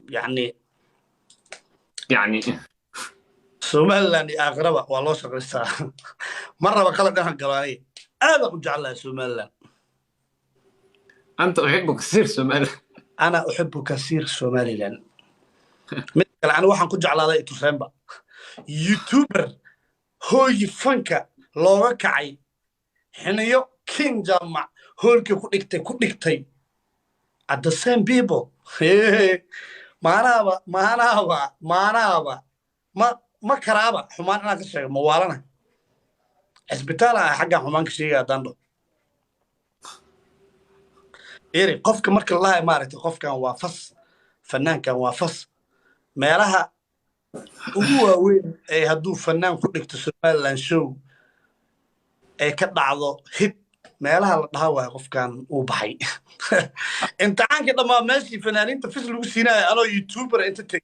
يعني يعني somaliland iyo aakhiraba waa loo shaqaystaa marraba kala dhinac galaayay aad u jeclahay somaliland أنت أحبك كثير سؤال. أنا أحب كثير somaliland mid kale aniga waxaan ku jeclaaday itusenba youtuber hooyi fanka looga kacay xiniyo king jamac hoolkii ku dhigtay at the same people maanaaba ma karaaba xumaan inaan ka sheego mawaalana cisbitaal ah xaggan xumaan ka sheegaya haddaan dhaho eri qofka marka lalahay maaragtay qofkan waa fas fanaankan waa fas meelaha ugu waaweyn ee hadduu fanaan ku dhigto somaliland show ay ka dhacdo hib meelaha la dhaha waayo qofkan uu baxay imtixaankii dhammaa meeshii fanaaniinta fis lagu siinayo anoo youtuber inta teg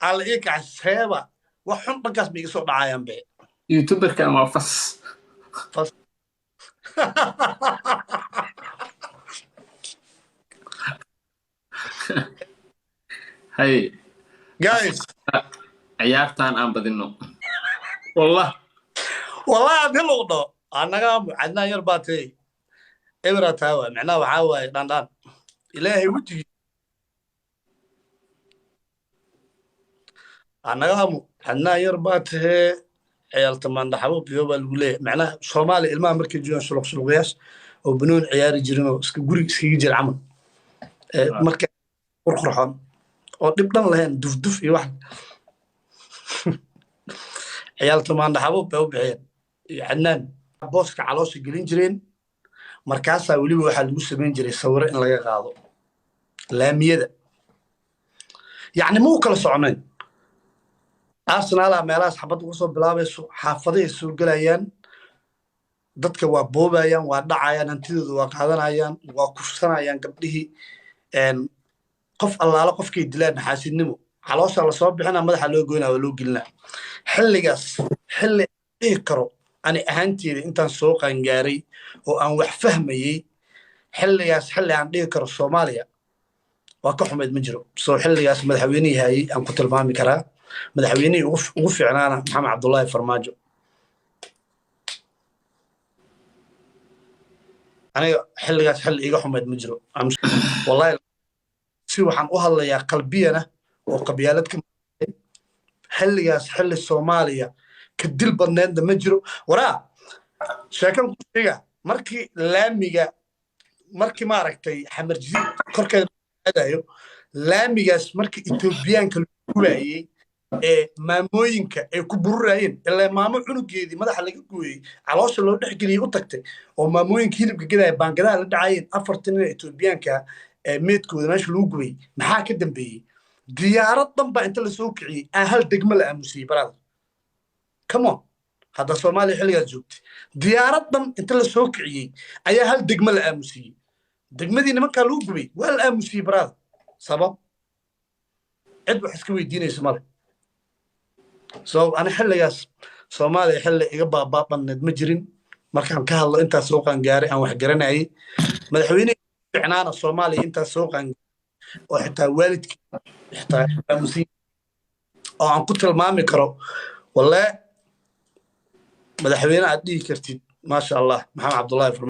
alla ii kaca seeba wax xun dhankaas ba iga soo dhacayaan be يوتيوبر كان وافس. fas هاي guys عيارتان أنا بدينه والله. wallahi haddii lagu dhaho annaga cadnaan yar baa tey ebra taawa macnaha waxaa waaye dhandhaan ilaahay wejigii annagaamu cadnaan yar baa tahee ciyaaltamaandhaxabo biyo baa lagu leeyahay macnaha soomaaliya ilmaha markay joogaan shuluqyaasha oo banoon ciyaari jirinoo iska guriga iskaga jira camal markay qurqurxoon oo dhib dhan lahayn dufduf iyo wax ciyaaltamaandhaxabo bay u bixiyeen iyo cadnaan booska caloosha gelin jireen markaasaa weliba waxaa lagu samayn jiray sawiro in laga qaado laamiyada yacni ma u kala soconayn arsenala meelahaas xabad uga soo bilaabayso xaafadahay soo gelayaan dadka waa boobayaan waa dhacayaan hantidooda waa qaadanayaan waa kufsanayaan gabdhihii qof allaala qofkay dilaan naxaasidnimo caloosha lasoo bixinaa madaxa loo goynaa waa loo gelinaa xilligaas xilli dhihi karo ani ahaanteeda intaan soo qaangaaray oo aan wax fahmayey xilligaas xilli aan dhihi karo soomaaliya waa ka xumayd ma jiro soo xilligaas madaxweynihii hayey aan ku tilmaami karaa madaxweynihii ugu fiicnaana maxamed cabdullaahi farmaajo aniga xilligaas xilli iga xumayd ma jiro wallahi si waxaan u hadlayaa qalbiyana oo qabyaalad ka xilligaas xilli soomaaliya ka dil badneedna ma jiro waraa sheekan ku sheega markii laamiga markii maaragtay xamar jadiid korkeeda aadayo laamigaas markii etoobiyaanka lagu gubaayey ee maamooyinka ay ku bururayeen ilaa maamo cunugeedii madaxa laga gooyey caloosha loo dhex geliyey u tagtay oo maamooyinka hilibka gadaya baangadaha la dhacayeen 40 nin etoobiyaanka meedkooda meesha lagu gubay maxaa ka dambeeyey diyaarad dhan baa inta lasoo kiciyey aan hal degmo la aamusiyey brother come on hadda soomaaliya xilligaas joogtay diyaarad dhan inta lasoo kiciyey ayaa hal degmo la aamusiyey degmadii nimankaa lagu gubay waa la aamusiyey brother sabab cid wax iska weydiinayso male so ana xilligaas soomaaliya xilli iga baabaabaneed ma jirin markaan ka hadlo intaas soo qaangaaray aan wax garanayay madaxweyne ficnaana soomaaliya intaas soo qaangaaray oo xitaa waalidkii xitaa aamusiin oo aan ku tilmaami karo wallahi madaxweyne aad dhihi kartid maasha allah maxamed cabdullaahi